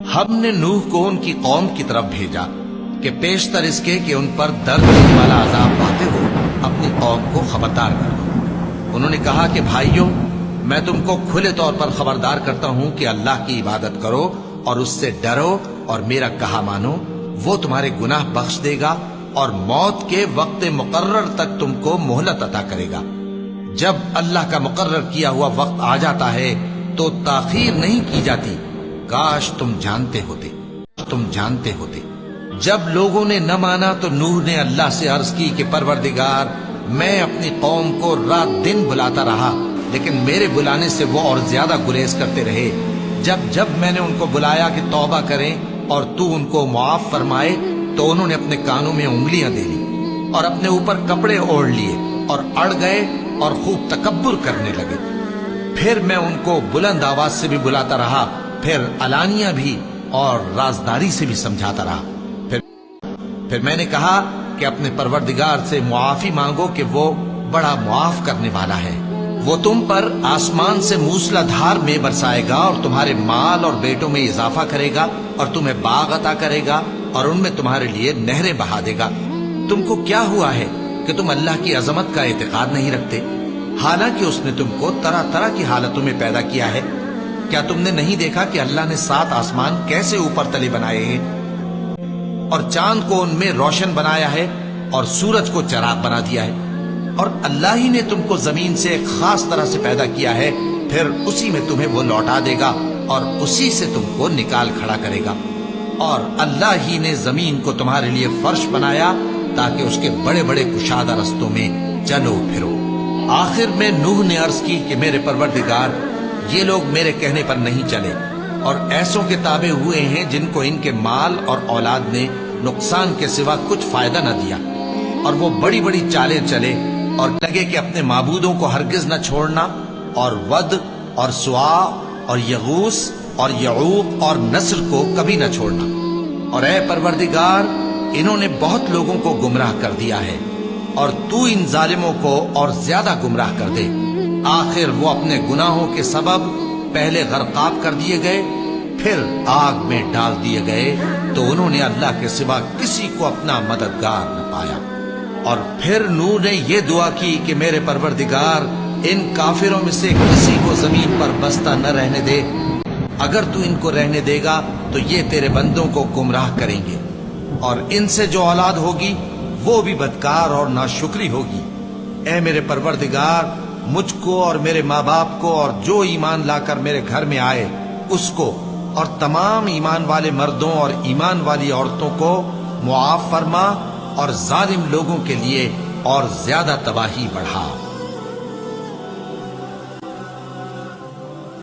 ہم نے نوح کو ان کی قوم کی طرف بھیجا کہ پیشتر اس کے کہ ان پر درد دینے والا عذاب واقع ہو اپنی قوم کو خبردار کر دو۔ انہوں نے کہا کہ بھائیو، میں تم کو کھلے طور پر خبردار کرتا ہوں کہ اللہ کی عبادت کرو اور اس سے ڈرو اور میرا کہا مانو، وہ تمہارے گناہ بخش دے گا اور موت کے وقت مقرر تک تم کو مہلت عطا کرے گا۔ جب اللہ کا مقرر کیا ہوا وقت آ جاتا ہے تو تاخیر نہیں کی جاتی۔ کاش تم جانتے ہوتے۔ جب لوگوں نے نہ مانا تو نوح نے اللہ سے عرض کی کہ پروردگار، میں اپنی قوم کو رات دن بلاتا رہا، لیکن میرے بلانے سے وہ اور زیادہ گریز کرتے رہے۔ جب میں نے ان کو بلایا کہ توبہ کریں اور تو ان کو معاف فرمائے تو انہوں نے اپنے کانوں میں انگلیاں دے لی اور اپنے اوپر کپڑے اوڑھ لیے اور اڑ گئے اور خوب تکبر کرنے لگے۔ پھر میں ان کو بلند آواز سے بھی بلاتا رہا، پھر علانیہ بھی اور رازداری سے بھی سمجھاتا رہا۔ پھر میں نے کہا کہ اپنے پروردگار سے معافی مانگو کہ وہ بڑا معاف کرنے والا ہے۔ وہ تم پر آسمان سے موسلا دھار میں برسائے گا اور تمہارے مال اور بیٹوں میں اضافہ کرے گا اور تمہیں باغ عطا کرے گا اور ان میں تمہارے لیے نہریں بہا دے گا۔ تم کو کیا ہوا ہے کہ تم اللہ کی عظمت کا اعتقاد نہیں رکھتے، حالانکہ اس نے تم کو طرح طرح کی حالتوں میں پیدا کیا ہے؟ کیا تم نے نہیں دیکھا کہ اللہ نے 7 آسمان کیسے اوپر تلے بنائے ہیں اور چاند کو ان میں روشن بنایا ہے اور سورج کو چراغ بنا دیا ہے؟ اور اللہ ہی نے تم کو زمین سے ایک خاص طرح سے پیدا کیا ہے، پھر اسی میں تمہیں وہ لوٹا دے گا اور اسی سے تم کو نکال کھڑا کرے گا۔ اور اللہ ہی نے زمین کو تمہارے لیے فرش بنایا تاکہ اس کے بڑے بڑے کشادہ رستوں میں چلو پھرو۔ آخر میں نوح نے عرض کی کہ میرے پروردگار، یہ لوگ میرے کہنے پر نہیں چلے اور ایسوں کے تابع ہوئے ہیں جن کو ان کے مال اور اولاد نے نقصان کے سوا کچھ فائدہ نہ دیا، اور وہ بڑی بڑی چالیں چلے اور لگے کہ اپنے معبودوں کو ہرگز نہ چھوڑنا، اور ود اور سوا اور یغوث اور یعوق اور نصر کو کبھی نہ چھوڑنا۔ اور اے پروردگار، انہوں نے بہت لوگوں کو گمراہ کر دیا ہے، اور تو ان ظالموں کو اور زیادہ گمراہ کر دے۔ آخر وہ اپنے گناہوں کے سبب پہلے غرقاب کر دیے گئے، پھر آگ میں ڈال دیے گئے، تو انہوں نے اللہ کے سوا کسی کو اپنا مددگار نہ پایا۔ اور پھر نوح نے یہ دعا کی کہ میرے پروردگار، ان کافروں میں سے کسی کو زمین پر بستہ نہ رہنے دے، اگر تو ان کو رہنے دے گا تو یہ تیرے بندوں کو گمراہ کریں گے، اور ان سے جو اولاد ہوگی وہ بھی بدکار اور ناشکری ہوگی۔ اے میرے پروردگار، مجھ کو اور میرے ماں باپ کو اور جو ایمان لا کر میرے گھر میں آئے اس کو اور تمام ایمان والے مردوں اور ایمان والی عورتوں کو معاف فرما، اور ظالم لوگوں کے لیے اور زیادہ تباہی بڑھا۔